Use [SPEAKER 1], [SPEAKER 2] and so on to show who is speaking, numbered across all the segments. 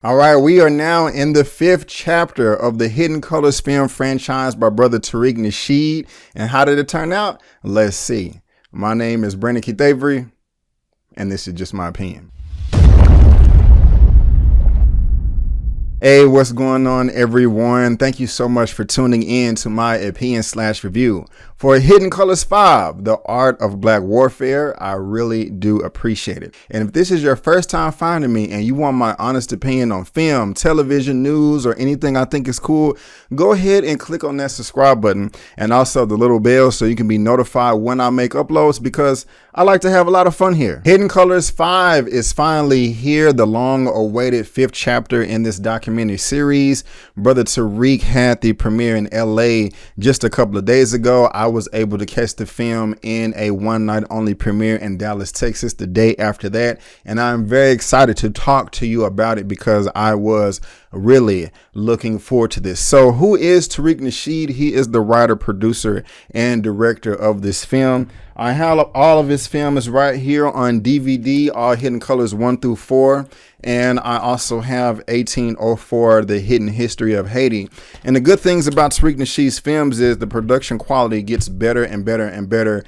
[SPEAKER 1] All right, we are now in the 5th chapter of the Hidden Colors film franchise by brother Tariq Nasheed. And how did it turn out? Let's see. My name is Brandon Keith Avery, and this is just my opinion. Hey, what's going on, everyone? Thank you so much for tuning in to my opinion/review for Hidden Colors 5, The Art of Black Warfare. I really do appreciate it. And if this is your first time finding me and you want my honest opinion on film, television, news, or anything I think is cool, go ahead and click on that subscribe button and also the little bell so you can be notified when I make uploads, because I like to have a lot of fun here. Hidden Colors 5 is finally here, the long-awaited 5th chapter in this documentary series. Brother Tariq had the premiere in LA just a couple of days ago. I was able to catch the film in a one-night only premiere in Dallas, Texas, the day after that, and I'm very excited to talk to you about it because I was really looking forward to this. So who is Tariq Nasheed? He is the writer, producer, and director of this film. I have all of his films right here on DVD, all Hidden Colors 1 through 4. And I also have 1804, The Hidden History of Haiti. And the good things about Tariq Nasheed's films is the production quality gets better and better and better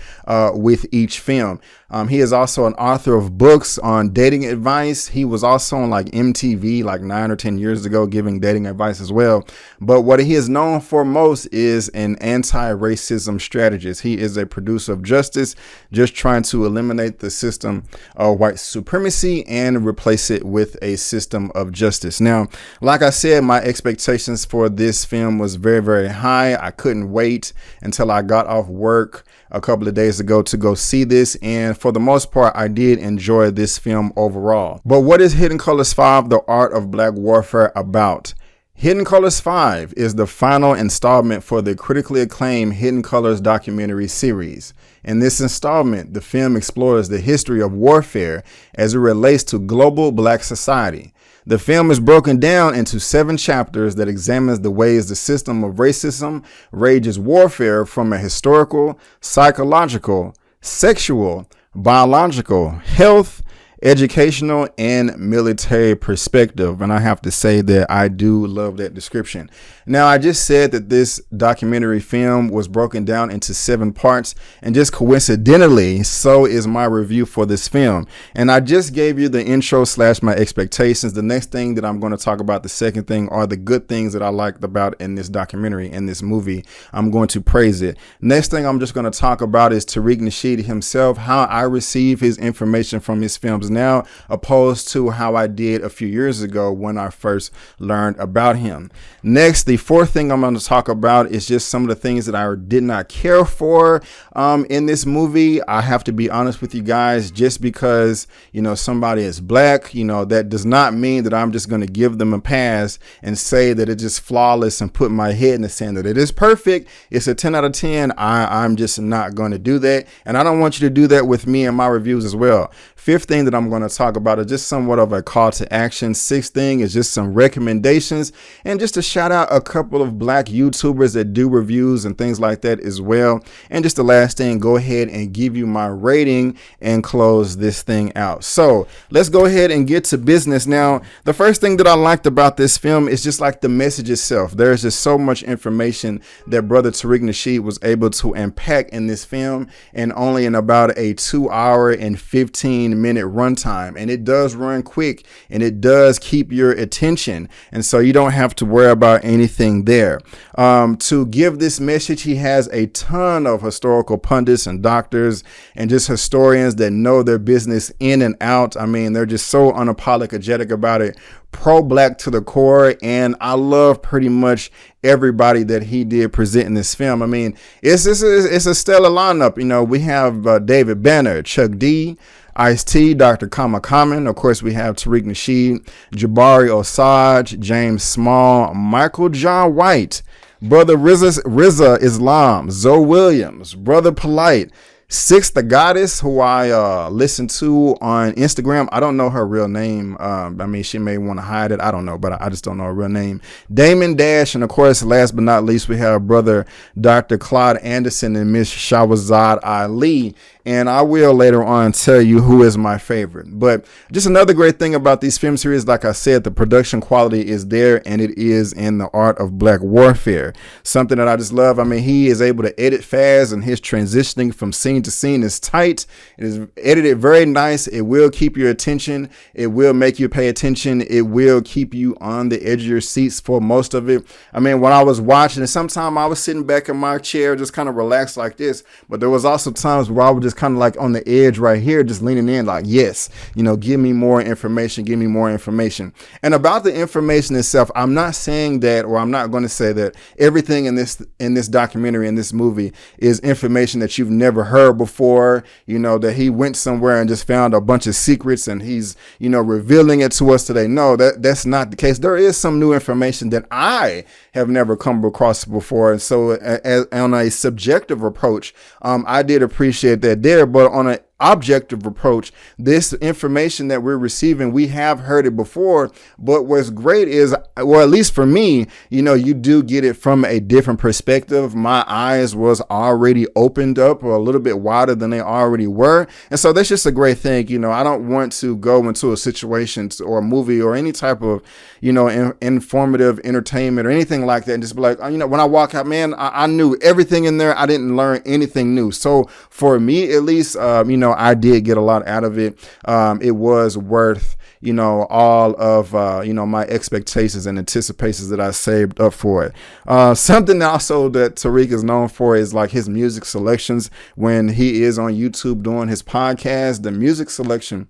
[SPEAKER 1] with each film. He is also an author of books on dating advice. He was also on like MTV like 9 or 10 years ago giving dating advice as well. But what he is known for most is an anti-racism strategist. He is a producer of justice, just trying to eliminate the system of white supremacy and replace it with a system of justice. Now, like I said, my expectations for this film was very, very high. I couldn't wait until I got off work a couple of days ago to go see this, and for the most part I did enjoy this film overall. But what is Hidden Colors 5, The Art of Black Warfare about? Hidden Colors 5 is the final installment for the critically acclaimed Hidden Colors documentary series. In this installment, the film explores the history of warfare as it relates to global black society. The film is broken down into 7 chapters that examines the ways the system of racism rages warfare from a historical, psychological, sexual, biological, health, educational, and military perspective. And I have to say that I do love that description. Now, I just said that this documentary film was broken down into 7 parts, and just coincidentally, so is my review for this film. And I just gave you the intro / my expectations. The next thing that I'm going to talk about, the second thing, are the good things that I liked about in this documentary, in this movie. I'm going to praise it. Next thing I'm just going to talk about is Tariq Nasheed himself, how I receive his information from his films now, opposed to how I did a few years ago when I first learned about him. Next, the fourth thing I'm going to talk about is just some of the things that I did not care for in this movie. I have to be honest with you guys, just because, somebody is black, that does not mean that I'm just going to give them a pass and say that it's just flawless and put my head in the sand that it is perfect. It's a 10 out of 10. I'm just not going to do that. And I don't want you to do that with me and my reviews as well. Fifth thing that I'm going to talk about is just somewhat of a call to action. Sixth thing is just some recommendations, and just to shout out a couple of black YouTubers that do reviews and things like that as well. And just the last thing, go ahead and give you my rating and close this thing out. So let's go ahead and get to business. Now, the first thing that I liked about this film is just like the message itself. There's just so much information that brother Tariq Nasheed was able to unpack in this film, and only in about a 2-hour and 15-minute runtime. And it does run quick, and it does keep your attention, and so you don't have to worry about anything there. To give this message, he has a ton of historical pundits and doctors and just historians that know their business in and out. I mean, they're just so unapologetic about it, pro-black to the core, and I love pretty much everybody that he did present in this film. I mean, it's a stellar lineup. We have David Banner, Chuck D, Ice-T, Dr. Kama, of course we have Tariq Nasheed, Jabari Osage, James Small, Michael John White, Brother Rizza Islam, Zoe Williams, Brother Polite, Six the Goddess, who I listen to on Instagram. I don't know her real name. I mean, she may want to hide it. I don't know, but I just don't know her real name. Damon Dash, and of course, last but not least, we have brother Dr. Claude Anderson and Miss Shawazad Ali. And I will later on tell you who is my favorite. But just another great thing about these film series, like I said, the production quality is there, and it is in the art of black warfare. Something that I just love. I mean, he is able to edit fast, and his transitioning from scene to scene is tight. It is edited very nice. It will keep your attention. It will make you pay attention. It will keep you on the edge of your seats for most of it. I mean, when I was watching it, sometimes I was sitting back in my chair, just kind of relaxed like this. But there was also times where I would just kind of like on the edge right here, just leaning in like, yes, give me more information, give me more information. And about the information itself, I'm not saying that, or I'm not going to say that everything in this documentary, in this movie, is information that you've never heard before, that he went somewhere and just found a bunch of secrets and he's, revealing it to us today. No, that's not the case. There is some new information that I have never come across before. And so on a subjective approach, I did appreciate that there, but on an objective approach, this information that we're receiving, we have heard it before, but what's great is, well, at least for me, you do get it from a different perspective. My eyes was already opened up a little bit wider than they already were. And so that's just a great thing. I don't want to go into a situation or a movie or any type of, informative entertainment or anything like that and just be like, when I walk out, man, I knew everything in there. I didn't learn anything new. So for me, at least, I did get a lot out of it. It was worth, all of, my expectations and anticipations that I saved up for it. Something also that Tariq is known for is like his music selections. When he is on YouTube doing his podcast, the music selection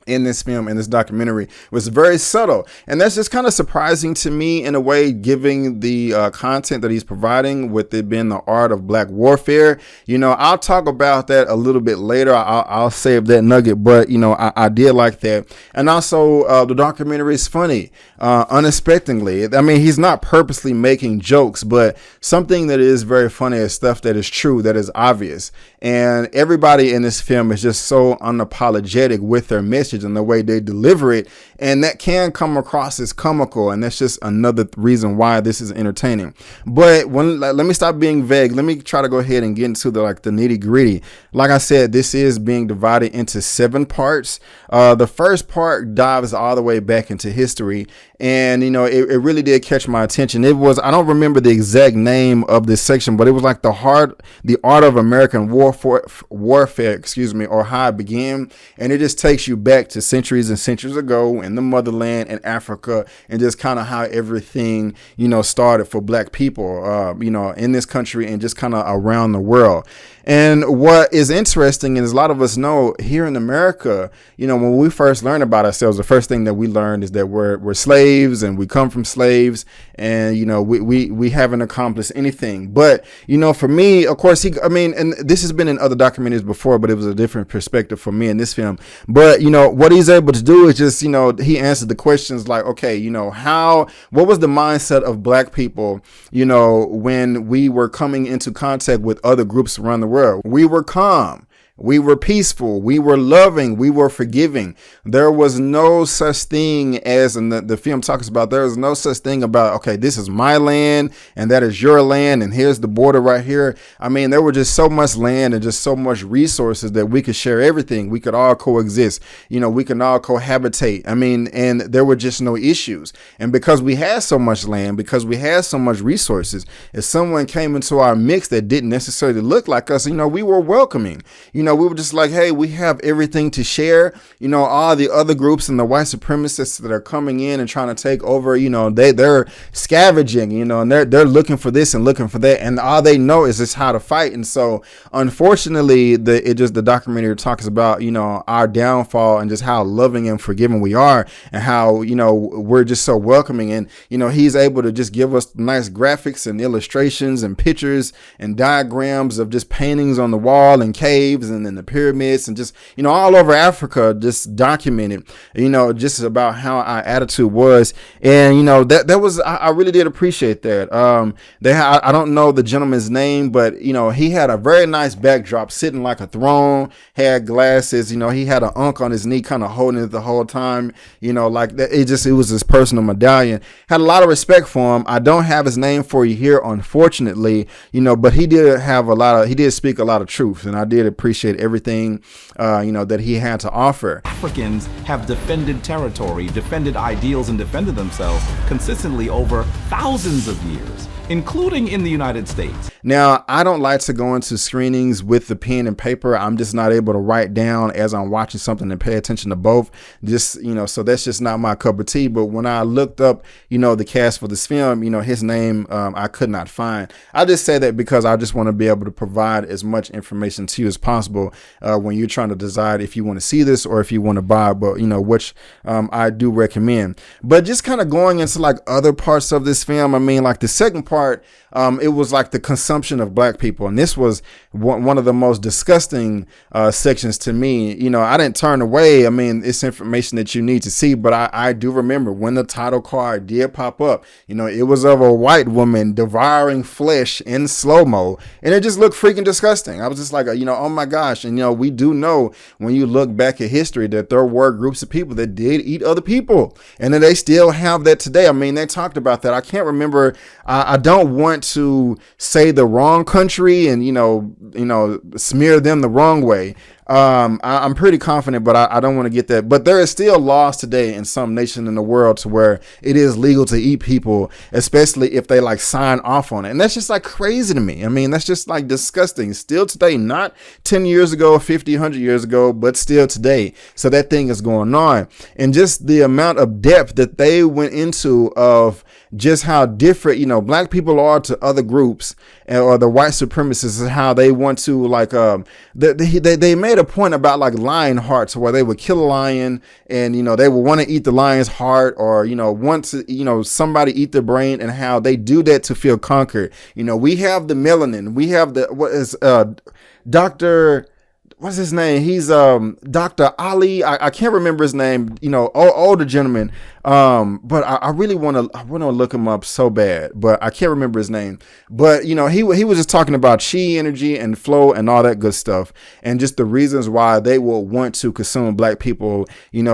[SPEAKER 1] in this film, in this documentary, was very subtle. And that's just kind of surprising to me in a way, given the content that he's providing, with it being the art of black warfare. I'll talk about that a little bit later. I'll save that nugget, but I did like that. And also the documentary is funny, unexpectedly. I mean, he's not purposely making jokes, but something that is very funny is stuff that is true, that is obvious. And everybody in this film is just so unapologetic with their message and the way they deliver it, and that can come across as comical, and that's just another reason why this is entertaining. But let me stop being vague. Let me try to go ahead and get into the nitty gritty. Like I said, this is being divided into 7 parts. The first part dives all the way back into history, and it really did catch my attention. It was, I don't remember the exact name of this section, but it was like the art of American warfare, or how it began, and it just takes you back to centuries and centuries ago in the motherland in Africa, and just kind of how everything started for black people in this country and just kind of around the world. And what is interesting is, a lot of us know here in America, when we first learn about ourselves, the first thing that we learned is that we're slaves and we come from slaves, and we haven't accomplished anything. But for me, of course, and this has been in other documentaries before, but it was a different perspective for me in this film. But what he's able to do is just he answered the questions like, okay, what was the mindset of black people when we were coming into contact with other groups around the world? We were calm. We were peaceful. We were loving. We were forgiving. There was no such thing as, and the film talks about, there was no such thing about, okay, this is my land and that is your land, and here's the border right here. I mean, there were just so much land and just so much resources that we could share everything. We could all coexist. We can all cohabitate. I mean, and there were just no issues. And because we had so much land, because we had so much resources, if someone came into our mix that didn't necessarily look like us, we were welcoming. We were just like, hey, we have everything to share. All the other groups and the white supremacists that are coming in and trying to take over, they're scavenging, and they're looking for this and looking for that, and all they know is just how to fight. And so, unfortunately, the documentary talks about, our downfall and just how loving and forgiving we are, and how, we're just so welcoming. And, he's able to just give us nice graphics and illustrations and pictures and diagrams of just paintings on the wall and caves and in the pyramids and just, all over Africa, just documented, just about how our attitude was. And, that was, I really did appreciate that. I don't know the gentleman's name, but, he had a very nice backdrop, sitting like a throne, had glasses, he had an unk on his knee, kind of holding it the whole time, like that. It was his personal medallion. Had a lot of respect for him. I don't have his name for you here, unfortunately, but he did speak a lot of truth, and I did appreciate everything, that he had to offer.
[SPEAKER 2] Africans have defended territory, defended ideals, and defended themselves consistently over thousands of years, including in the United States.
[SPEAKER 1] Now, I don't like to go into screenings with the pen and paper. I'm just not able to write down as I'm watching something and pay attention to both. Just, so that's just not my cup of tea. But when I looked up, the cast for this film, his name, I could not find. I just say that because I just want to be able to provide as much information to you as possible when you're trying to decide if you want to see this or if you want to buy, but, which I do recommend. But just kind of going into like other parts of this film, I mean, like the second part, it was like the consumption of black people. And this was one of the most disgusting sections to me. I didn't turn away. I mean, it's information that you need to see, but I do remember when the title card did pop up, it was of a white woman devouring flesh in slow-mo, and it just looked freaking disgusting. I was just like, oh my gosh. And, we do know when you look back at history that there were groups of people that did eat other people, and that they still have that today. I mean, they talked about that. I can't remember. I don't want to say the wrong country and, smear them the wrong way. I'm pretty confident, but I don't want to get that. But there is still laws today in some nation in the world to where it is legal to eat people, especially if they like sign off on it. And that's just like crazy to me. I mean, that's just like disgusting. Still today, not 10 years ago, 50, 100 years ago, but still today. So that thing is going on. And just the amount of depth that they went into of just how different, black people are to other groups, or the white supremacists, and how they want to like, they made a point about like lion hearts, where they would kill a lion and, they would want to eat the lion's heart, or, want to, somebody eat the brain, and how they do that to feel conquered. We have the melanin, we have what's his name? He's Dr. Ali. I can't remember his name. Older gentleman. But I really want to look him up so bad, but I can't remember his name. But he was just talking about chi energy and flow and all that good stuff, and just the reasons why they will want to consume black people.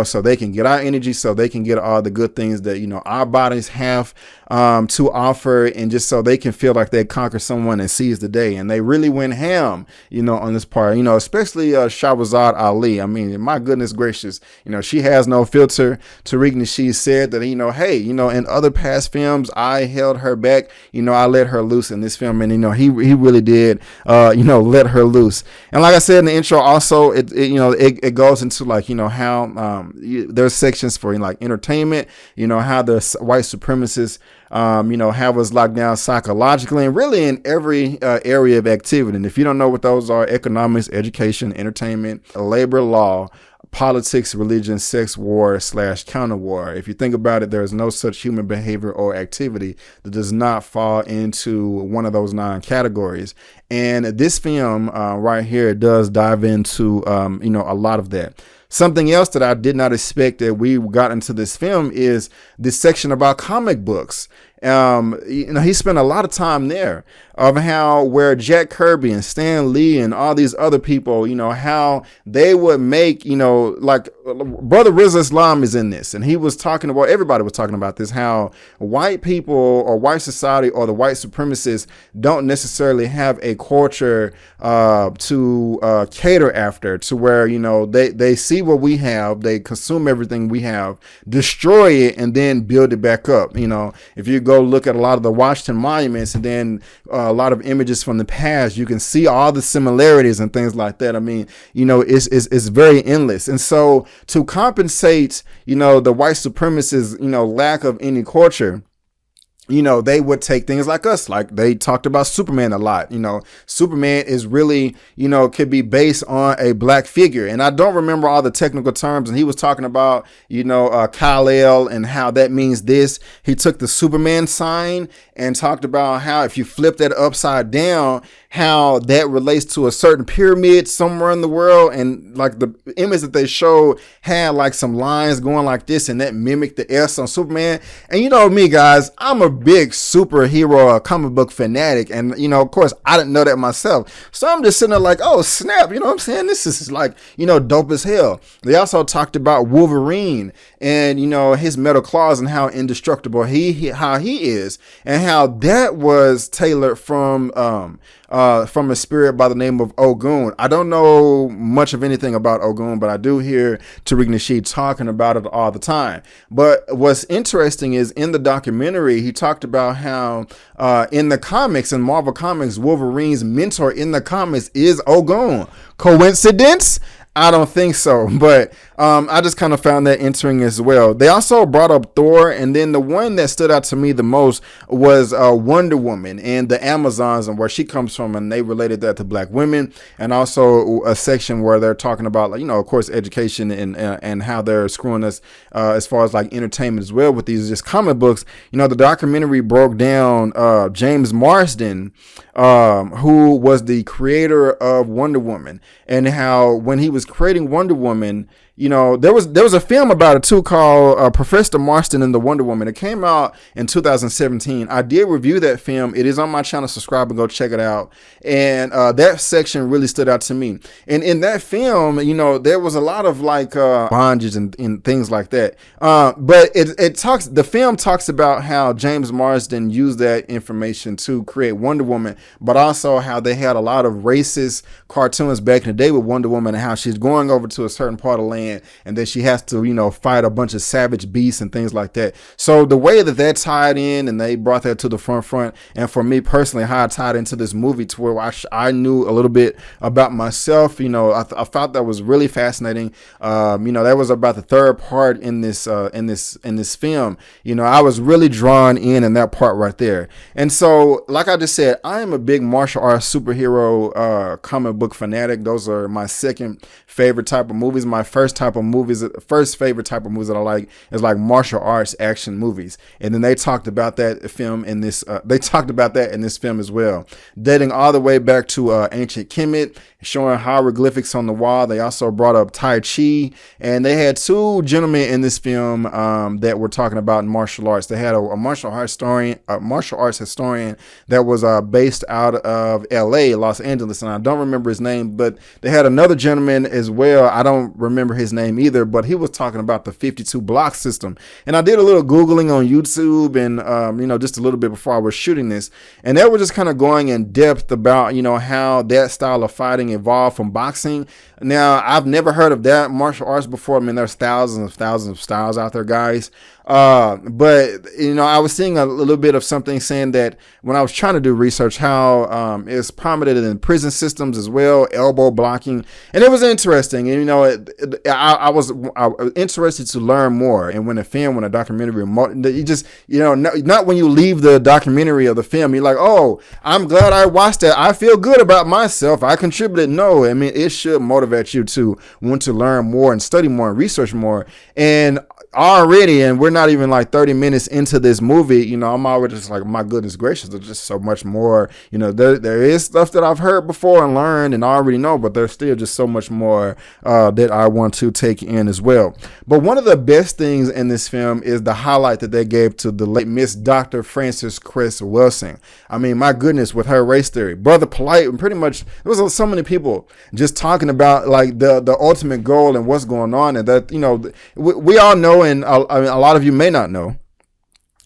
[SPEAKER 1] So they can get our energy, so they can get all the good things that our bodies have to offer, and just so they can feel like they conquer someone and seize the day. And they really went ham, on this part. Especially Shahrazad Ali. I mean, my goodness gracious, she has no filter. Tariq Nasheed said that, hey, in other past films, I held her back, I let her loose in this film. And, he really did, let her loose. And like I said in the intro, also, it goes into like, how there's sections for like entertainment, how the white supremacists, have us locked down psychologically and really in every area of activity. And if you don't know what those are: economics, education, entertainment, labor law, politics, religion, sex, war / counter war. If you think about it, there is no such human behavior or activity that does not fall into one of those 9 categories. And this film right here does dive into, a lot of that. Something else that I did not expect that we got into this film is this section about comic books. He spent a lot of time there of where Jack Kirby and Stan Lee and all these other people, how they would make, like Brother Rizal Islam is in this. And he was talking about, everybody was talking about this, how white people or white society or the white supremacists don't necessarily have a culture to cater after, to where, they see what we have, they consume everything we have, destroy it, and then build it back up. If you go look at a lot of the Washington monuments and then a lot of images from the past, you can see all the similarities and things like that. I mean, it's very endless. And so to compensate, the white supremacists, lack of any culture, they would take things like us, like they talked about Superman a lot. Superman is really, could be based on a black figure. And I don't remember all the technical terms. And he was talking about, Kal-El and how that means this. He took the Superman sign and talked about how if you flip that upside down, how that relates to a certain pyramid somewhere in the world. And like the image that they showed had like some lines going like this, and that mimicked the S on Superman. And you know me, guys, I'm a big superhero comic book fanatic. And, you know, of course, I didn't know that myself. So I'm just sitting there like, oh, snap. You know what I'm saying? This is like, you know, dope as hell. They also talked about Wolverine and, you know, his metal claws and how indestructible how he is, and how that was tailored from a spirit by the name of Ogun. I don't know much of anything about Ogun, but I do hear Tariq Nasheed talking about it all the time. But what's interesting is in the documentary, he talked about how in the comics, in Marvel Comics, Wolverine's mentor in the comics is Ogun. Coincidence? I don't think so, but I just kind of found that interesting as well. They also brought up Thor, and then the one that stood out to me the most was Wonder Woman and the Amazons and where she comes from, and they related that to black women, and also a section where they're talking about, like, you know, of course, education and how they're screwing us as far as like entertainment as well with these just comic books. You know, the documentary broke down James Marsden, who was the creator of Wonder Woman, and how when he was creating Wonder Woman, you know, there was a film about it too called Professor Marston and the Wonder Woman. It came out in 2017. I did review that film. It is on my channel. Subscribe and go check it out. And that section really stood out to me. And in that film, you know, there was a lot of like bondages and things like that. But the film talks about how James Marsden used that information to create Wonder Woman, but also how they had a lot of racist cartoons back in the day with Wonder Woman, and how she's going over to a certain part of land, and then she has to, you know, fight a bunch of savage beasts and things like that. So the way that tied in, and they brought that to the front, and for me personally, how it tied into this movie to where I knew a little bit about myself, you know, I thought that was really fascinating. You know, that was about the third part in this film. You know, I was really drawn in that part right there. And so, like I just said, I am a big martial arts superhero comic book fanatic. Those are my second favorite type of movies. My first favorite type of movies that I like is like martial arts action movies. And then they talked about that in this film as well, dating all the way back to ancient Kemet, showing hieroglyphics on the wall. They also brought up Tai Chi, and they had two gentlemen in this film that were talking about martial arts. They had a martial arts historian that was based out of LA, Los Angeles, and I don't remember his name, but they had another gentleman as well. I don't remember his name either, but he was talking about the 52 block system. And I did a little Googling on YouTube and, you know, just a little bit before I was shooting this, and they were just kind of going in depth about, you know, how that style of fighting evolved from boxing. Now, I've never heard of that martial arts before. I mean, there's thousands of styles out there, guys. But, you know, I was seeing a little bit of something saying that when I was trying to do research, how it's prominent in prison systems as well, elbow blocking. And it was interesting. And, you know, I was interested to learn more. And when a documentary, you just, you know, not when you leave the documentary of the film, you're like, oh, I'm glad I watched that. I feel good about myself. I contributed. No, I mean, it should motivate you to want to learn more and study more and research more. And already, and we're not even like 30 minutes into this movie, you know, I'm already just like, my goodness gracious, there's just so much more. You know, there is stuff that I've heard before and learned and I already know, but there's still just so much more that I want to take in as well. But one of the best things in this film is the highlight that they gave to the late Miss Dr. Frances Cress Welsing. I mean, my goodness, with her race theory, Brother Polite, and pretty much there was so many people just talking about like the ultimate goal and what's going on, and that, you know, we all know, and a lot of you may not know.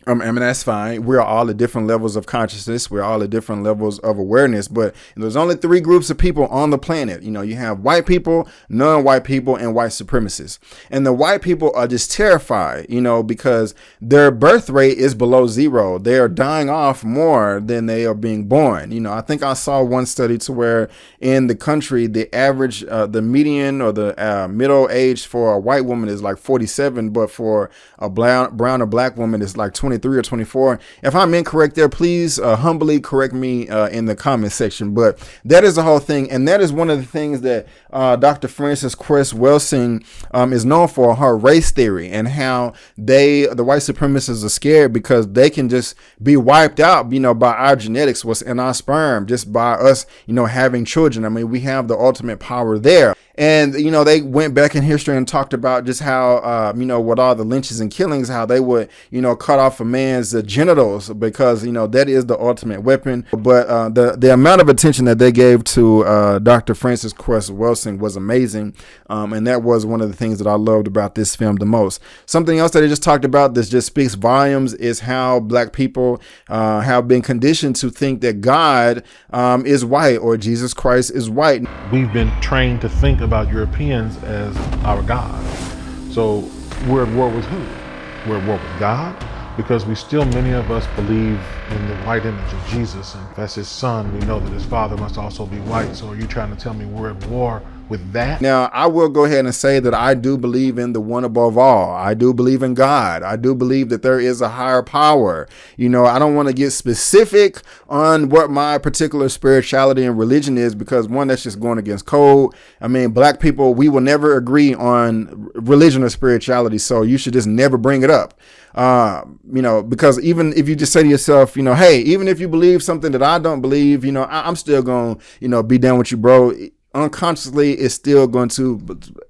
[SPEAKER 1] I mean, that's fine. We're all at different levels of consciousness. We're all at different levels of awareness. But there's only three groups of people on the planet. You know, you have white people, non-white people, and white supremacists. And the white people are just terrified, you know, because their birth rate is below zero. They are dying off more than they are being born. You know, I think I saw one study to where in the country, the average, the median or the middle age for a white woman is like 47, but for a brown or black woman is like 20 23 or 24. If I'm incorrect there, please humbly correct me in the comment section. But that is the whole thing. And that is one of the things that Dr. Frances Cress Welsing is known for, her race theory, and how the white supremacists are scared because they can just be wiped out, by our genetics, what's in our sperm, just by us, having children. I mean, we have the ultimate power there. And, they went back in history and talked about just how, with all the lynches and killings, how they would, cut off a man's genitals because, that is the ultimate weapon. But the amount of attention that they gave to Dr. Frances Cress Welsing was amazing. And that was one of the things that I loved about this film the most. Something else that they just talked about that just speaks volumes is how black people have been conditioned to think that God is white, or Jesus Christ is white.
[SPEAKER 3] We've been trained to think about Europeans as our God. So we're at war with who? We're at war with God, because many of us believe in the white image of Jesus, and if that's his son, we know that his father must also be white. So are you trying to tell me we're at war with that?
[SPEAKER 1] Now, I will go ahead and say that I do believe in the one above all. I do believe in God. I do believe that there is a higher power. I don't want to get specific on what my particular spirituality and religion is, because one, that's just going against code. I mean, black people, we will never agree on religion or spirituality. So you should just never bring it up. Because even if you just say to yourself, hey, even if you believe something that I don't believe, I'm still going to, be down with you, bro. Unconsciously, it's still going to,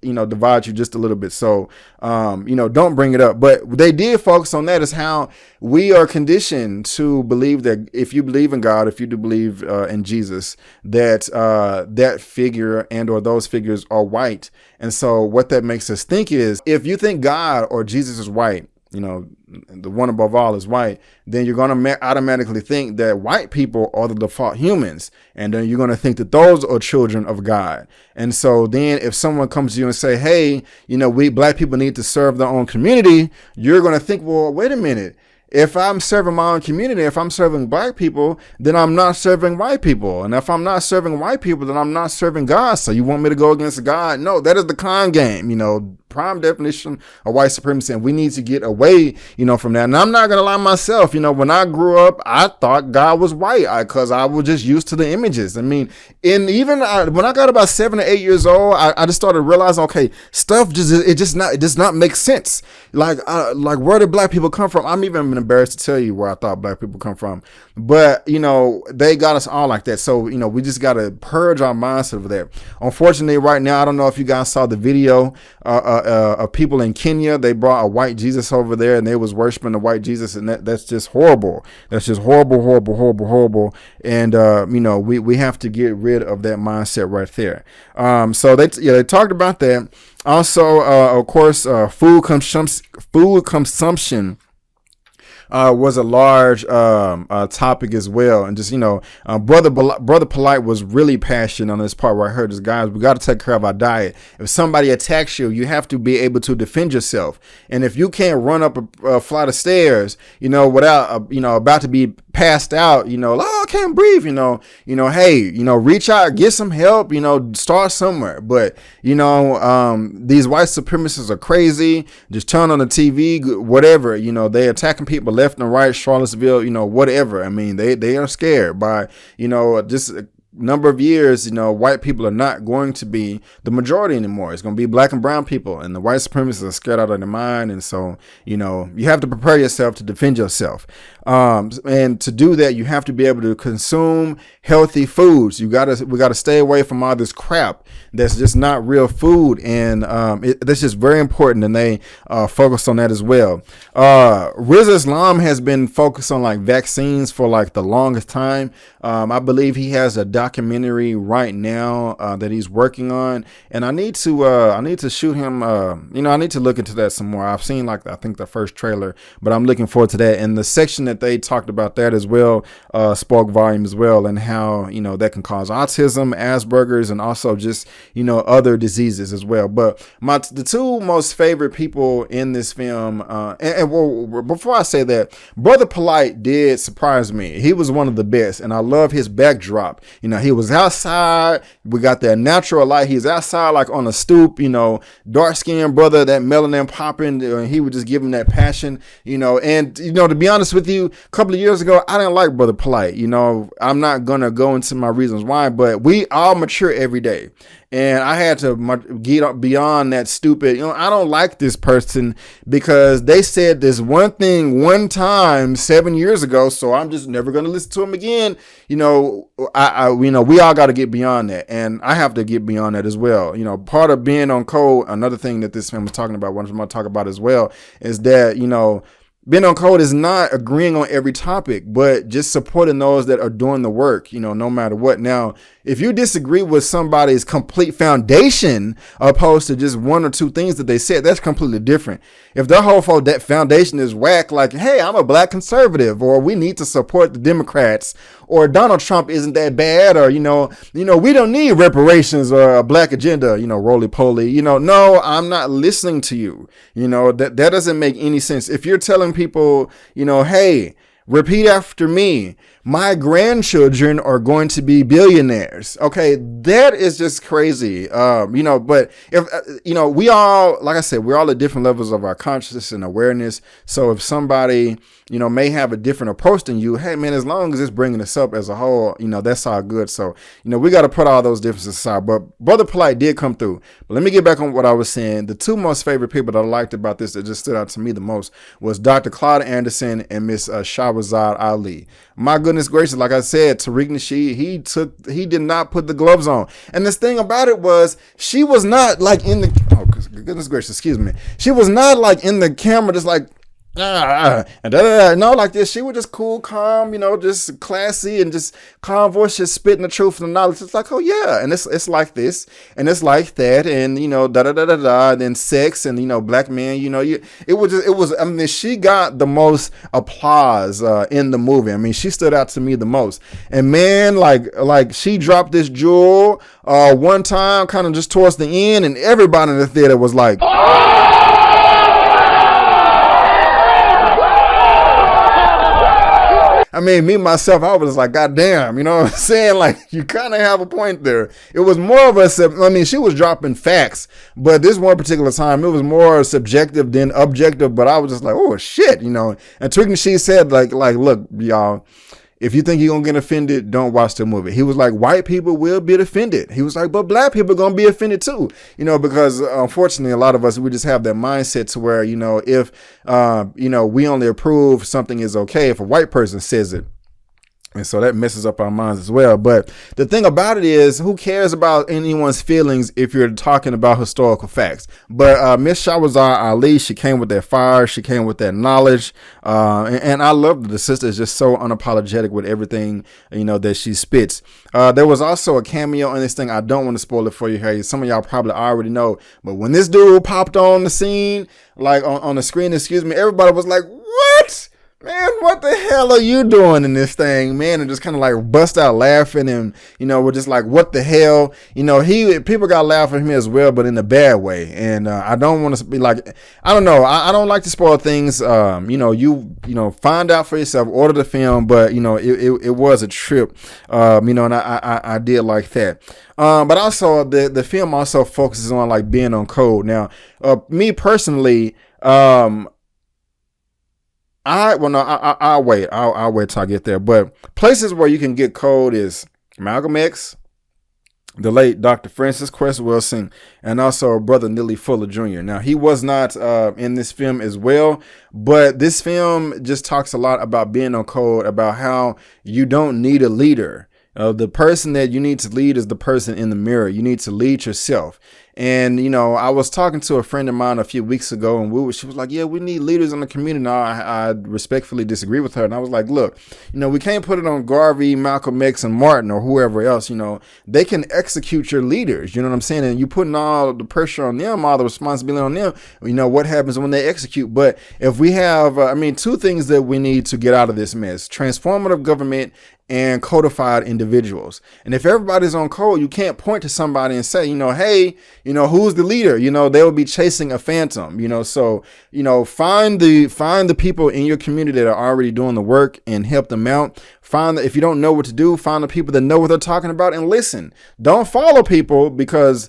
[SPEAKER 1] divide you just a little bit. So, don't bring it up. But they did focus on that, is how we are conditioned to believe that if you believe in God, if you do believe in Jesus, that that figure and or those figures are white. And so what that makes us think is, if you think God or Jesus is white, the one above all is white, then you're going to automatically think that white people are the default humans. And then you're going to think that those are children of God. And so then if someone comes to you and say, hey, we black people need to serve their own community, you're going to think, well, wait a minute. If I'm serving my own community, if I'm serving black people, then I'm not serving white people. And if I'm not serving white people, then I'm not serving God. So you want me to go against God? No, that is the con game, prime definition of white supremacy. And we need to get away, from that. And I'm not going to lie myself. When I grew up, I thought God was white because I was just used to the images. I mean, and even when I got about 7 or 8 years old, I just started realizing, okay, stuff it does not make sense. Like where did black people come from? I'm even embarrassed to tell you where I thought black people come from. But, they got us all like that. So, we just got to purge our minds of that. Unfortunately, right now, I don't know if you guys saw the video of people in Kenya. They brought a white Jesus over there and they was worshiping the white Jesus. And that's just horrible. That's just horrible, horrible, horrible, horrible. And, we have to get rid of that mindset right there. So they talked about that. Also, of course, food consumption was a large topic as well. And just, Brother Polite was really passionate on this part where I heard this, guys, we got to take care of our diet. If somebody attacks you, you have to be able to defend yourself. And if you can't run up a flight of stairs, without, about to be passed out, I can't breathe, hey, reach out, get some help, start somewhere. But, these white supremacists are crazy. Just turn on the TV, whatever, they attacking people left and right, Charlottesville, whatever. I mean, they are scared by, just number of years, white people are not going to be the majority anymore. It's going to be black and brown people, and the white supremacists are scared out of their mind. And so, you have to prepare yourself to defend yourself. And to do that, you have to be able to consume healthy foods. We got to stay away from all this crap that's just not real food. And, that's just very important. And they, focus on that as well. Riz Islam has been focused on like vaccines for like the longest time. I believe he has a documentary right now that he's working on, and I need to shoot him. I need to look into that some more. I've seen I think the first trailer, but I'm looking forward to that. And the section that they talked about that as well spoke volume as well, and how that can cause autism, Asperger's, and also just other diseases as well. But the two most favorite people in this film, before I say that, Brother Polite did surprise me. He was one of the best, and I love his backdrop. You know, he was outside. We got that natural light. He's outside, like on a stoop, you know, dark skinned brother, that melanin popping. He would just give him that passion, you know. And, you know, to be honest with you, a couple of years ago, I didn't like Brother Polite. You know, I'm not going to go into my reasons why, but we all mature every day. And I had to get beyond that stupid, you know, I don't like this person because they said this one thing one time 7 years ago, so I'm just never going to listen to him again. You know, you know, we all got to get beyond that. And I have to get beyond that as well. You know, part of being on code, another thing that this film was talking about, what I'm going to talk about as well, is that, you know, being on code is not agreeing on every topic, but just supporting those that are doing the work, you know, no matter what. Now, if you disagree with somebody's complete foundation opposed to just one or two things that they said, that's completely different. If their whole foundation is whack, like, hey, I'm a black conservative, or we need to support the Democrats, or Donald Trump isn't that bad, or, you know, we don't need reparations or a black agenda, you know, roly-poly, you know, no, I'm not listening to you. You know, that doesn't make any sense. If you're telling people, you know, hey, repeat after me, my grandchildren are going to be billionaires. Okay, that is just crazy. You know, but if, you know, we all, like I said, we're all at different levels of our consciousness and awareness. So if somebody, you know, may have a different approach than you, hey man, as long as it's bringing us up as a whole, you know, that's all good. So, you know, we got to put all those differences aside, but Brother Polite did come through. But let me get back on what I was saying. The two most favorite people that I liked about this that just stood out to me the most was Dr. Claude Anderson and Miss Shahrazad Ali. My goodness gracious, like I said, Tariq Nasheed, he did not put the gloves on. And this thing about it was, she was not like in the, oh goodness gracious, excuse me. She was not like in the camera just like, no, like this. She was just cool, calm, you know, just classy and just calm voice, just spitting the truth and the knowledge. It's like, oh yeah, and it's like this and it's like that, and you know, and then sex and, you know, black men, you know, it was. I mean, she got the most applause in the movie. I mean, she stood out to me the most. And man, like she dropped this jewel one time, kind of just towards the end, and everybody in the theater was like. I mean, me, myself, I was like, God damn, you know what I'm saying? Like, you kind of have a point there. It was more of I mean, she was dropping facts, but this one particular time, it was more subjective than objective, but I was just like, oh, shit, you know? And Tariq Nasheed said, like, look, y'all, if you think you're going to get offended, don't watch the movie. He was like, white people will be offended. He was like, but black people are going to be offended too. You know, because unfortunately, a lot of us, we just have that mindset to where, you know, if, you know, we only approve something is okay if a white person says it. And so that messes up our minds as well. But the thing about it is, who cares about anyone's feelings if you're talking about historical facts? But Miss Shahrazad Ali, she came with that fire. She came with that knowledge. And I love that the sister is just so unapologetic with everything, you know, that she spits. There was also a cameo in this thing. I don't want to spoil it for you, Harry. Some of y'all probably already know. But when this dude popped on the scene, like on the screen, excuse me, everybody was like, what? Man, what the hell are you doing in this thing, man? And just kind of like bust out laughing, and, you know, we're just like, what the hell? You know, people got laughing at him as well, but in a bad way. And I don't want to be like, I don't know. I don't like to spoil things. You know, you know, find out for yourself, order the film, but, you know, it was a trip, you know, and I did like that. But also the film also focuses on like being on code. Now, me personally, I'll wait. I'll wait till I get there. But places where you can get code is Malcolm X, the late Dr. Francis Cress Wilson, and also Brother Neely Fuller Jr. Now, he was not in this film as well, but this film just talks a lot about being on code, about how you don't need a leader. The person that you need to lead is the person in the mirror. You need to lead yourself. And, you know, I was talking to a friend of mine a few weeks ago, and she was like, yeah, we need leaders in the community. Now, I respectfully disagree with her. And I was like, look, you know, we can't put it on Garvey, Malcolm X, and Martin, or whoever else. You know, they can execute your leaders. You know what I'm saying? And you putting all the pressure on them, all the responsibility on them. You know, what happens when they execute? But if we have, two things that we need to get out of this mess: transformative government and codified individuals. And if everybody's on code, you can't point to somebody and say, you know, hey, who's the leader? They will be chasing a phantom, so, find the people in your community that are already doing the work and help them out. If you don't know what to do, find the people that know what they're talking about and listen. Don't follow people because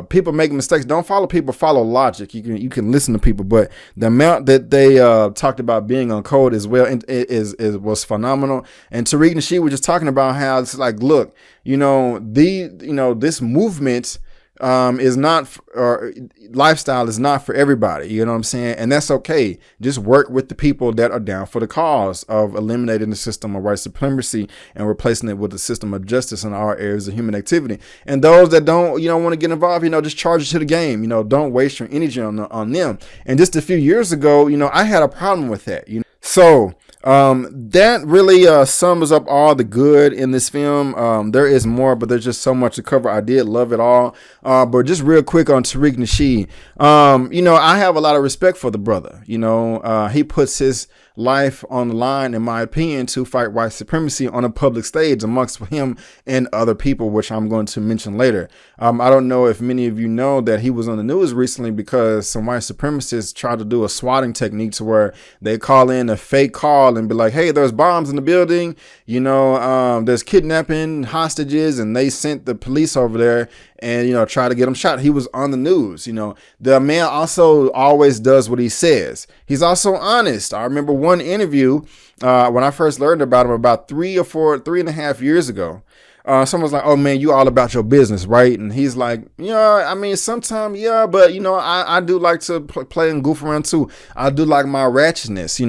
[SPEAKER 1] people make mistakes. Don't follow people, follow logic. You can listen to people, but the amount that they talked about being on code as well was phenomenal. And Tariq Nasheed was just talking about how it's like, look, this movement is not, or lifestyle is not for everybody. You know what I'm saying? And that's okay. Just work with the people that are down for the cause of eliminating the system of white supremacy and replacing it with a system of justice in all areas of human activity. And those that don't, want to get involved, just charge it to the game. Don't waste your energy on them. And just a few years ago, I had a problem with that. So that really sums up all the good in this film. There is more, but there's just so much to cover. I did love it all. But just real quick on Tariq Nasheed, I have a lot of respect for the brother. He puts his life on the line, in my opinion, to fight white supremacy on a public stage amongst him and other people, which I'm going to mention later. I don't know if many of you know that he was on the news recently because some white supremacists tried to do a swatting technique to where they call in a fake call and be like, hey, there's bombs in the building, there's kidnapping, hostages, and they sent the police over there and, try to get him shot. He was on the news. The man also always does what he says. He's also honest. I remember one interview when I first learned about him about 3.5 years ago. Someone's like, oh man, you all about your business, right? And he's like, sometimes, but I do like to play and goof around too. I do like my ratchetness,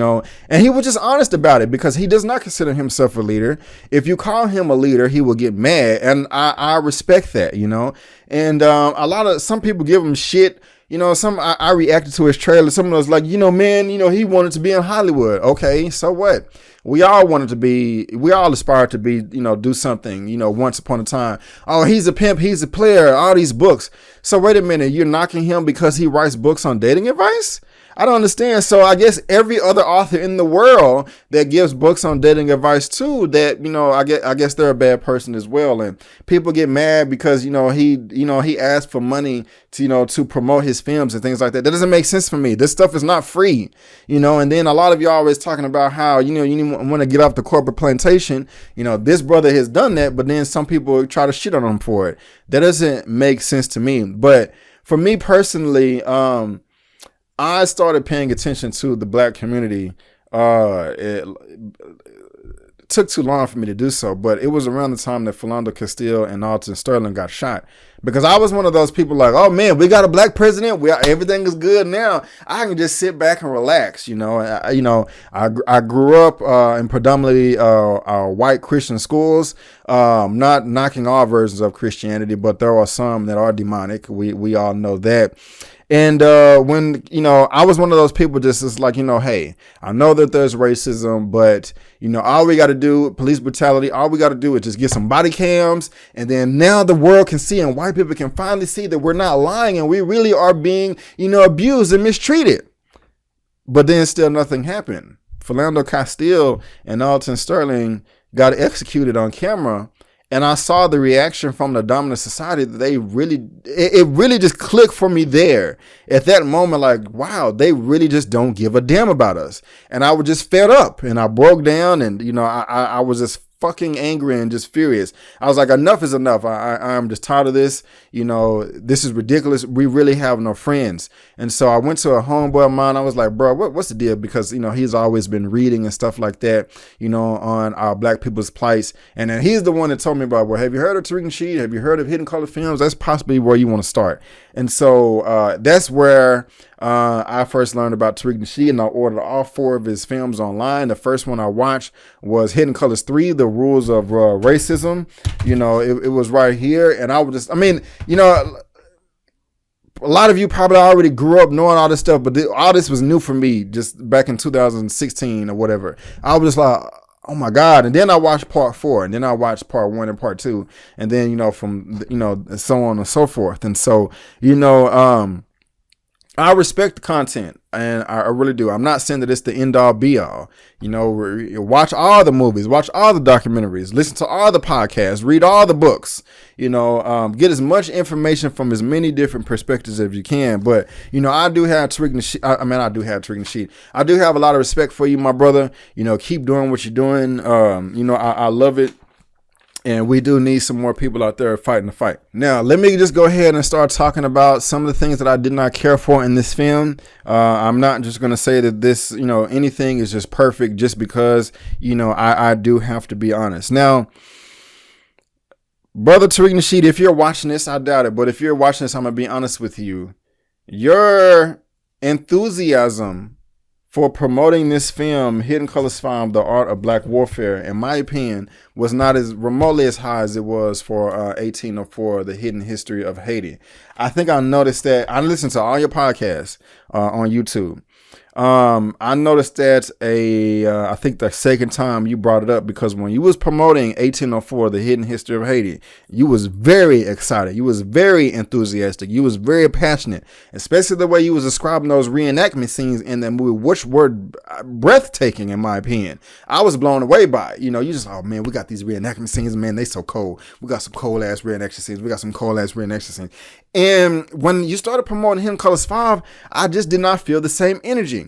[SPEAKER 1] and he was just honest about it because he does not consider himself a leader. If you call him a leader, he will get mad. And I respect that, and some people give him shit. I reacted to his trailer. Someone was like, man, he wanted to be in Hollywood. Okay, so what? We all aspire to be, do something, once upon a time. Oh, he's a pimp, he's a player, all these books. So wait a minute, you're knocking him because he writes books on dating advice? I don't understand. So I guess every other author in the world that gives books on dating advice too, that, I guess they're a bad person as well. And people get mad because, he asked for money to promote his films and things like that. That doesn't make sense for me. This stuff is not free, and then a lot of y'all always talking about how, you want to get off the corporate plantation. This brother has done that, but then some people try to shit on him for it. That doesn't make sense to me. But for me personally, I started paying attention to the black community. It took too long for me to do so, but it was around the time that Philando Castile and Alton Sterling got shot. Because I was one of those people like, oh man, we got a black president. Everything is good now. I can just sit back and relax. I grew up in predominantly white Christian schools. Not knocking all versions of Christianity, but there are some that are demonic. We all know that. And when, I was one of those people just is like, hey, I know that there's racism, but, all we got to do, police brutality, all we got to do is just get some body cams. And then now the world can see and white people can finally see that we're not lying and we really are being, abused and mistreated. But then still nothing happened. Philando Castile and Alton Sterling got executed on camera. And I saw the reaction from the dominant society that it really just clicked for me there at that moment. Like, wow, they really just don't give a damn about us. And I was just fed up and I broke down and, I was just fucking angry and just furious. I was like, enough is enough. I'm just tired of this. This is ridiculous. We really have no friends. And so I went to a homeboy of mine. I was like, bro, what's the deal? Because, he's always been reading and stuff like that, on our black people's plights. And then he's the one that told me about, well, have you heard of Tariq Nasheed? Have you heard of Hidden Color Films? That's possibly where you want to start. And so that's where I first learned about Tariq Nasheed, and I ordered all 4 of his films online. The first one I watched was Hidden Colors 3, The Rules of Racism. It was right here. And I was just, a lot of you probably already grew up knowing all this stuff, but all this was new for me just back in 2016 or whatever. I was just like, oh my God. And then I watched part 4, and then I watched part 1 and part 2. And then, from, so on and so forth. And so, I respect the content, and I really do. I'm not saying that it's the end all be all. You know, watch all the movies, watch all the documentaries, listen to all the podcasts, read all the books. You know, get as much information from as many different perspectives as you can. But you know, I do have Tariq Nasheed. I do have Tariq Nasheed. I do have a lot of respect for you, my brother. You know, keep doing what you're doing. You know, I love it. And we do need some more people out there fighting the fight. Now, let me just go ahead and start talking about some of the things that I did not care for in this film. I'm not just going to say that this, you know, anything is just perfect just because, you know, I do have to be honest. Now, Brother Tariq Nasheed, if you're watching this, I doubt it. But if you're watching this, I'm going to be honest with you. Your enthusiasm for promoting this film, Hidden Colors 5, The Art of Black Warfare, in my opinion, was not as remotely as high as it was for 1804, The Hidden History of Haiti. I think I noticed that. I listened to all your podcasts on YouTube. I noticed that I think the second time you brought it up, because when you was promoting 1804, The Hidden History of Haiti, you was very excited. You was very enthusiastic. You was very passionate, especially the way you was describing those reenactment scenes in that movie, which were breathtaking in my opinion. I was blown away by it. You know, you just, oh man, we got these reenactment scenes, man, they so cold. We got some cold ass reenaction scenes. And when you started promoting Hidden Colors 5, I just did not feel the same energy.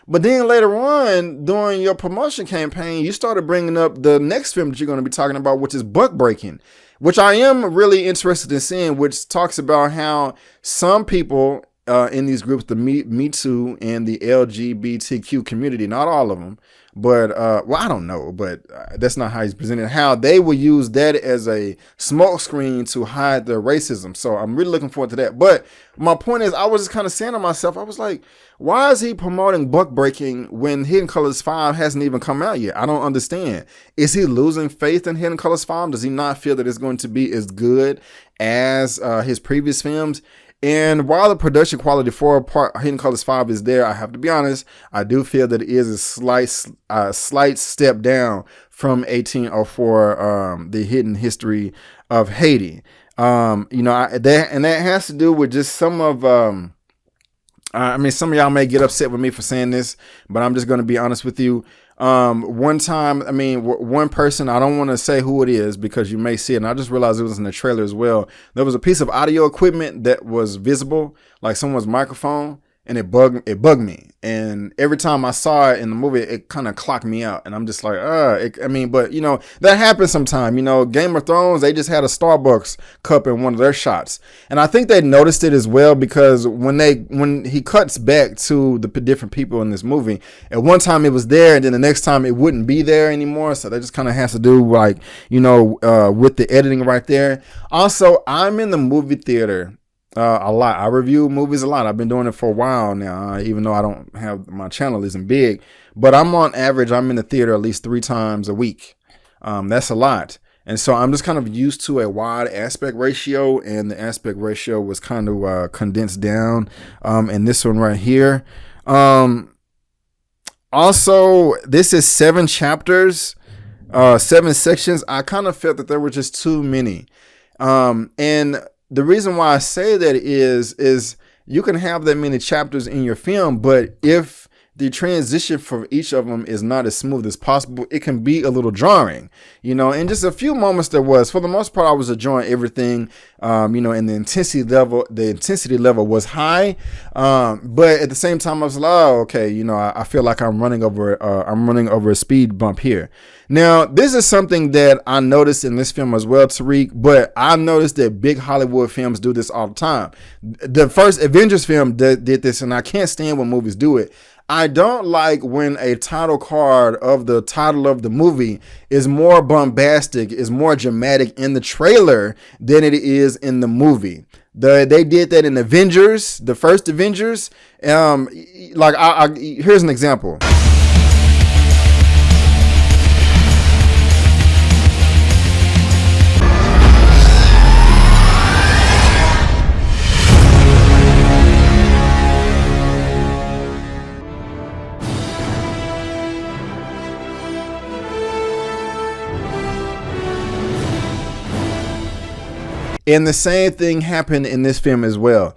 [SPEAKER 1] But then later on, during your promotion campaign, you started bringing up the next film that you're going to be talking about, which is Buck Breaking, which I am really interested in seeing, which talks about how some people in these groups, the Me Too and the LGBTQ community, not all of them, but well, I don't know, but that's not how he's presented, how they will use that as a smoke screen to hide their racism. So I'm really looking forward to that. But my point is, I was just kind of saying to myself, I was like, why is he promoting Buck Breaking when Hidden Colors 5 hasn't even come out yet? I don't understand. Is he losing faith in Hidden Colors 5? Does he not feel that it's going to be as good as his previous films? And while the production quality for Hidden Colors 5 is there, I have to be honest, I do feel that it is a slight step down from 1804, The Hidden History of Haiti. You know, that has to do with just some of, I mean, some of y'all may get upset with me for saying this, but I'm just going to be honest with you. One time, I mean, one person, I don't want to say who it is because you may see it, and I just realized it was in the trailer as well. There was a piece of audio equipment that was visible, like someone's microphone, and it bugged me. And every time I saw it in the movie, it kind of clocked me out. And I'm just like, I mean, but you know, that happens sometime. You know, Game of Thrones, they just had a Starbucks cup in one of their shots. And I think they noticed it as well, because when he cuts back to the different people in this movie, at one time it was there, and then the next time it wouldn't be there anymore. So that just kind of has to do, like, you know, with the editing right there. Also, I'm in the movie theater a lot. I review movies a lot. I've been doing it for a while now, even though I don't have, my channel isn't big, but I'm on average, I'm in the theater at least 3 times a week. That's a lot. And so I'm just kind of used to a wide aspect ratio, and the aspect ratio was kind of condensed down in this one right here. Also, this is 7 chapters, 7 sections. I kind of felt that there were just too many. And the reason why I say that is you can have that many chapters in your film, but if the transition for each of them is not as smooth as possible, it can be a little jarring, you know. And just a few moments there was, for the most part, I was enjoying everything, you know, and the intensity level was high. But at the same time, I was like, oh, okay, you know, I feel like I'm running over a speed bump here. Now, this is something that I noticed in this film as well, Tariq, but I noticed that big Hollywood films do this all the time. The first Avengers film did this, and I can't stand when movies do it. I don't like when a title card of the title of the movie is more bombastic, is more dramatic in the trailer than it is in the movie. They did that in Avengers, the first Avengers. Like, here's an example. And the same thing happened in this film as well.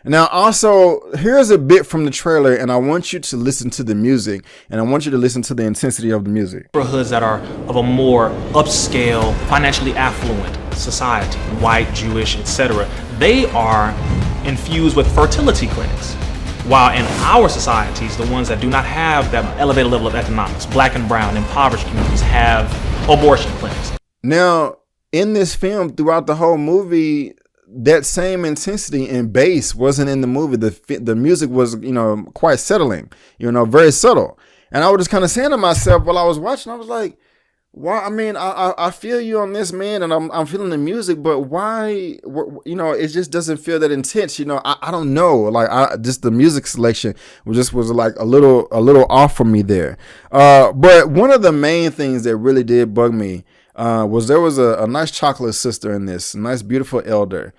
[SPEAKER 1] Now, also, here's a bit from the trailer, and I want you to listen to the music, and I want you to listen to the intensity of the music.
[SPEAKER 4] Neighborhoods that are of a more upscale, financially affluent society, white, Jewish, etc., they are infused with fertility clinics. While in our societies, the ones that do not have that elevated level of economics, black and brown, impoverished communities, have abortion clinics.
[SPEAKER 1] Now, in this film, throughout the whole movie, that same intensity and bass wasn't in the movie. The music was, quite settling, very subtle. And I was just kind of saying to myself while I was watching, I was like, why? I mean, I feel you on this, man, and I'm feeling the music, but why? It just doesn't feel that intense. I don't know. Like, just the music selection was like a little off for me there. But one of the main things that really did bug me was there was a nice chocolate sister in this, nice beautiful elder.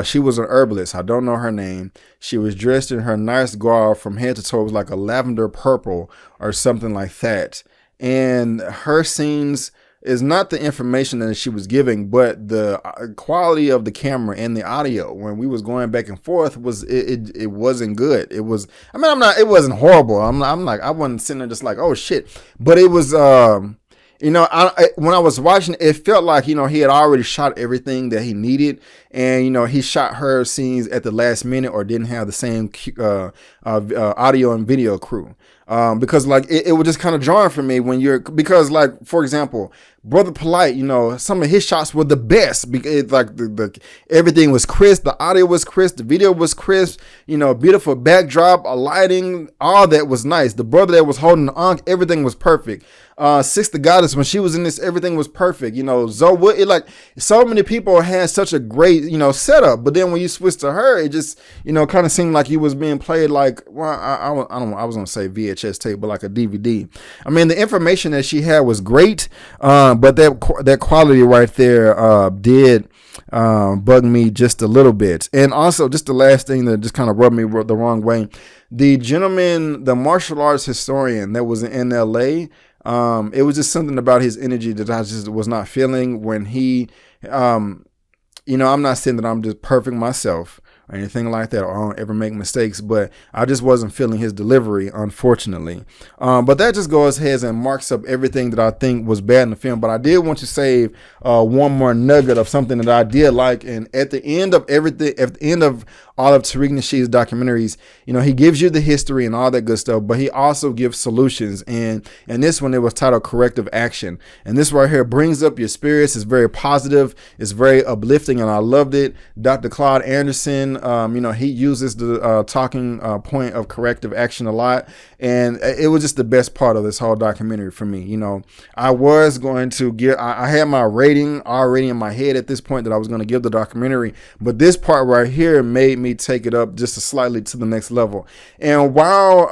[SPEAKER 1] She was an herbalist. I don't know her name. She was dressed in her nice garb from head to toe. It was like a lavender purple or something like that. And her scenes is not the information that she was giving, but the quality of the camera and the audio when we was going back and forth was it wasn't good. It was, it wasn't horrible. I wasn't sitting there just like, oh shit, but it was, when I was watching, it felt like, he had already shot everything that he needed. And, he shot her scenes at the last minute or didn't have the same audio and video crew. Because like it was just kind of jarring for me because like, for example, Brother Polite, some of his shots were the best because like the everything was crisp, the audio was crisp, the video was crisp, beautiful backdrop, lighting, all that was nice. The brother that was holding the ankh, everything was perfect. Sister Goddess, when she was in this, everything was perfect. Zoe Wood, like so many people had such a great, setup, but then when you switch to her, it just, kind of seemed like he was being played like, well, I was gonna say VHS tape, but like a DVD. I mean, the information that she had was great, but that quality right there did bug me just a little bit. And also, just the last thing that just kind of rubbed me the wrong way, the gentleman, the martial arts historian that was in LA, it was just something about his energy that I just was not feeling when he, I'm not saying that I'm just perfect myself or anything like that, or I don't ever make mistakes, but I just wasn't feeling his delivery, unfortunately. But that just goes ahead and marks up everything that I think was bad in the film. But I did want to save one more nugget of something that I did like. And at the end of everything, at the end of all of Tariq Nasheed's documentaries, he gives you the history and all that good stuff, but he also gives solutions. And this one, it was titled Corrective Action. And this right here brings up your spirits. It's very positive. It's very uplifting, and I loved it. Dr. Claude Anderson, he uses the talking point of corrective action a lot. And it was just the best part of this whole documentary for me. I was going to I had my rating already in my head at this point that I was going to give the documentary, but this part right here made me take it up just slightly to the next level. And while,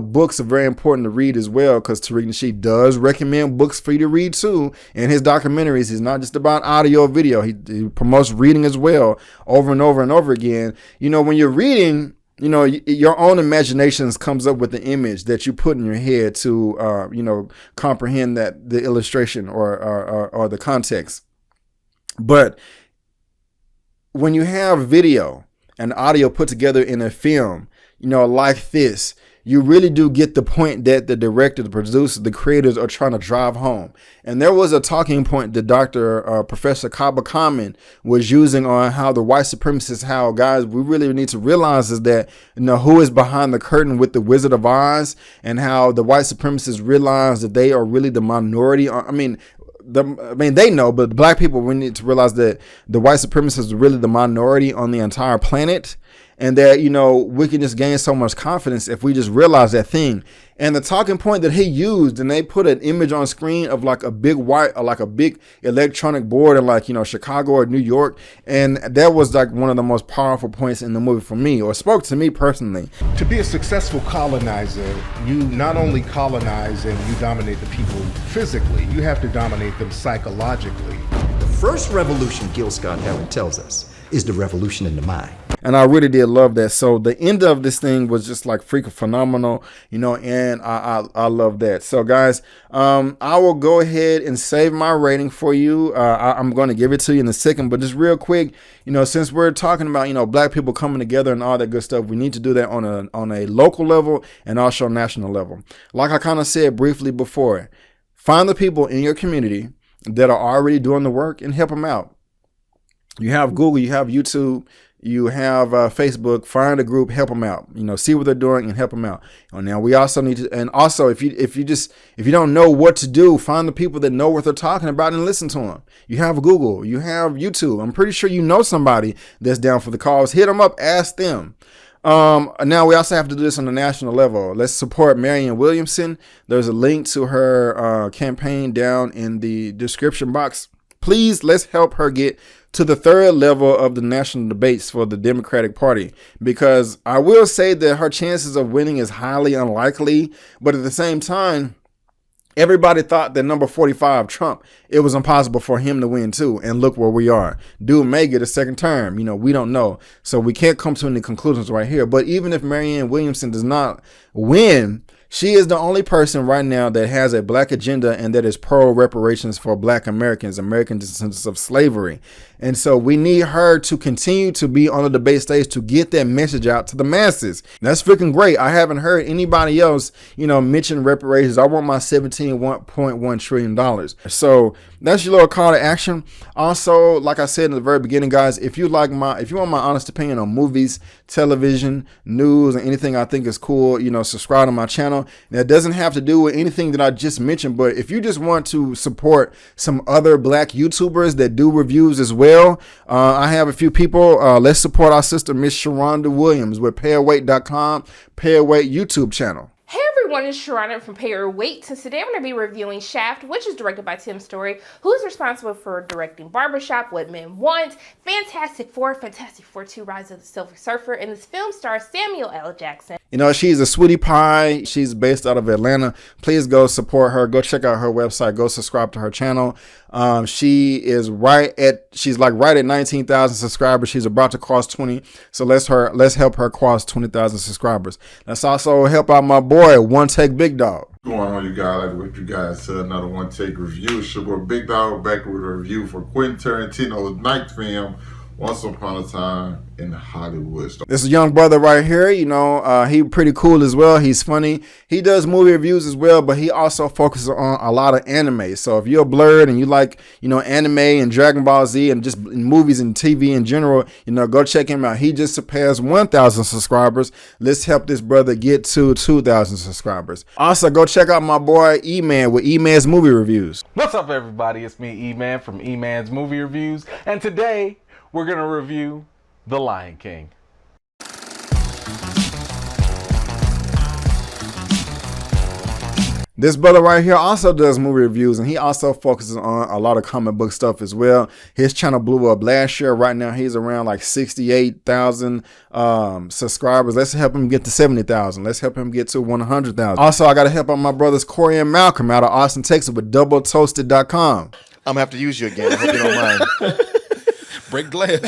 [SPEAKER 1] books are very important to read as well, because Tariq Nasheed does recommend books for you to read too. And his documentaries, he's not just about audio or video. He promotes reading as well over and over and over again. When you're reading, your own imaginations comes up with the image that you put in your head to, comprehend that the illustration or the context. But when you have video and audio put together in a film, like this, you really do get the point that the director, the producer, the creators are trying to drive home. And there was a talking point that Professor Kaba Kamen was using on how the white supremacists, how guys, we really need to realize is that, who is behind the curtain with the Wizard of Oz, and how the white supremacists realize that they are really the minority. They know, but black people, we need to realize that the white supremacists are really the minority on the entire planet. And that, we can just gain so much confidence if we just realize that thing. And the talking point that he used, and they put an image on screen of like a big a big electronic board in like, Chicago or New York. And that was like one of the most powerful points in the movie for me, or spoke to me personally.
[SPEAKER 5] To be a successful colonizer, you not only colonize and you dominate the people physically, you have to dominate them psychologically.
[SPEAKER 6] The first revolution, Gil Scott-Heron tells us, is the revolution in the mind.
[SPEAKER 1] And I really did love that. So the end of this thing was just like freaking phenomenal, you know, and I love that. So guys, I will go ahead and save my rating for you. I'm going to give it to you in a second, but just real quick, you know, since we're talking about, you know, black people coming together and all that good stuff, we need to do that on a local level and also national level. Like I kind of said briefly before, find the people in your community that are already doing the work and help them out. You have Google, you have YouTube, you have Facebook. Find a group, help them out. You know, see what they're doing and help them out. And now we also need to, and also if you don't know what to do, find the people that know what they're talking about and listen to them. You have Google, you have YouTube. I'm pretty sure you know somebody that's down for the cause. Hit them up, ask them. Now we also have to do this on the national level. Let's support Marianne Williamson. There's a link to her campaign down in the description box. Please, let's help her get to the third level of the national debates for the Democratic Party, because I will say that her chances of winning is highly unlikely. But at the same time, everybody thought that number 45, Trump, it was impossible for him to win too. And look where we are. Dude may get a second term. You know, we don't know. So we can't come to any conclusions right here. But even if Marianne Williamson does not win, she is the only person right now that has a black agenda and that is pro reparations for black Americans, American descendants of slavery. And so we need her to continue to be on the debate stage to get that message out to the masses. That's freaking great. I haven't heard anybody else, you know, mention reparations. I want my $17.1 trillion. So that's your little call to action. Also, like I said in the very beginning, guys, if you want my honest opinion on movies, television, news, and anything I think is cool, you know, subscribe to my channel. Now, it doesn't have to do with anything that I just mentioned, but if you just want to support some other black YouTubers that do reviews as well, I have a few people. Let's support our sister, Miss Sharronda Williams, with PayAweight.com, PayAweight YouTube channel.
[SPEAKER 6] Hey everyone, it's Sharronda from Pay Your Weight. And today I'm going to be reviewing Shaft, which is directed by Tim Story, who's responsible for directing Barbershop, What Men Want, Fantastic Four, Fantastic Four 2, Rise of the Silver Surfer, and this film stars Samuel L. Jackson.
[SPEAKER 1] You know, she's a sweetie pie. She's based out of Atlanta. Please go support her. Go check out her website. Go subscribe to her channel. She's right at 19,000 subscribers. She's about to cross 20. So let's help her cross 20,000 subscribers. Let's also help out my boy, One Take Big Dog.
[SPEAKER 7] What's going on, you guys? Like what you guys said, another One Take review. It's your boy Big Dog back with a review for Quentin Tarantino's ninth film, Once Upon a Time in Hollywood.
[SPEAKER 1] This is a young brother right here. You know, he pretty cool as well. He's funny. He does movie reviews as well, but he also focuses on a lot of anime. So if you're blurred and you like, you know, anime and Dragon Ball Z and just movies and TV in general, you know, go check him out. He just surpassed 1,000 subscribers. Let's help this brother get to 2,000 subscribers. Also, go check out my boy E-Man with E-Man's Movie Reviews.
[SPEAKER 8] What's up, everybody? It's me, E-Man from E-Man's Movie Reviews, and today we're going to review The Lion King.
[SPEAKER 1] This brother right here also does movie reviews, and he also focuses on a lot of comic book stuff as well. His channel blew up last year. Right now, he's around like 68,000 subscribers. Let's help him get to 70,000. Let's help him get to 100,000. Also, I got to help out my brothers Corey and Malcolm out of Austin, Texas with doubletoasted.com.
[SPEAKER 9] I'm going to have to use you again. I hope you don't mind.
[SPEAKER 10] Break glass.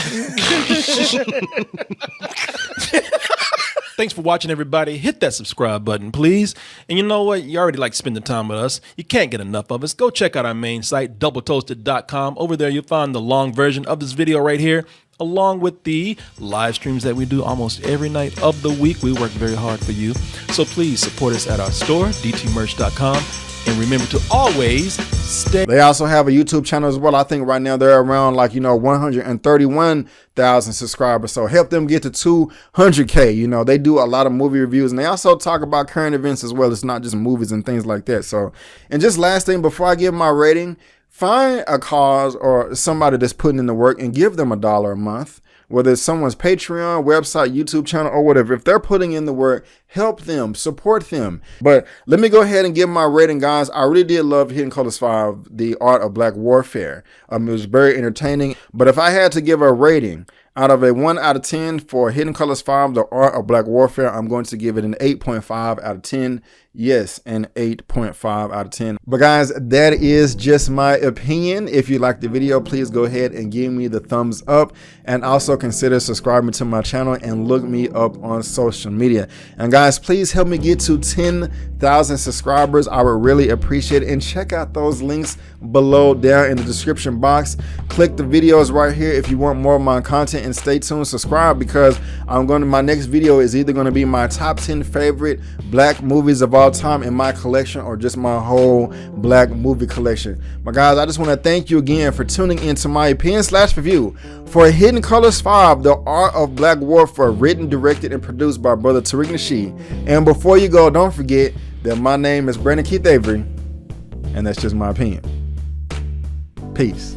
[SPEAKER 10] Thanks for watching, everybody. Hit that subscribe button, please. And you know what? You already like spending time with us. You can't get enough of us. Go check out our main site, doubletoasted.com. Over there, you'll find the long version of this video right here, along with the live streams that we do almost every night of the week. We work very hard for you. So please support us at our store, dtmerch.com. And remember to always stay.
[SPEAKER 1] They also have a YouTube channel as well. I think right now they're around 131,000 subscribers. So help them get to 200K. You know, they do a lot of movie reviews, and they also talk about current events as well. It's not just movies and things like that. So, and just last thing before I give my rating, find a cause or somebody that's putting in the work and give them $1 a month. Whether it's someone's Patreon, website, YouTube channel, or whatever. If they're putting in the work, help them, support them. But let me go ahead and give my rating, guys. I really did love Hidden Colors 5, The Art of Black Warfare. It was very entertaining. But if I had to give a rating, Out of a 1 out of 10 for Hidden Colors 5, The Art of Black Warfare, I'm going to give it an 8.5 out of 10. Yes, an 8.5 out of 10. But guys, that is just my opinion. If you liked the video, please go ahead and give me the thumbs up, and also consider subscribing to my channel and look me up on social media. And guys, please help me get to 10,000 subscribers. I would really appreciate it. And check out those links below down in the description box. Click the videos right here if you want more of my content, and stay tuned. Subscribe, because my next video is either going to be my top 10 favorite black movies of all time in my collection, or just my whole black movie collection. But guys, I just want to thank you again for tuning into my opinion/review for Hidden Colors 5, The Art of Black Warfare, written, directed, and produced by brother Tariq Nasheed. And before you go, don't forget that my name is Brandon Keith Avery, and that's just my opinion. Peace.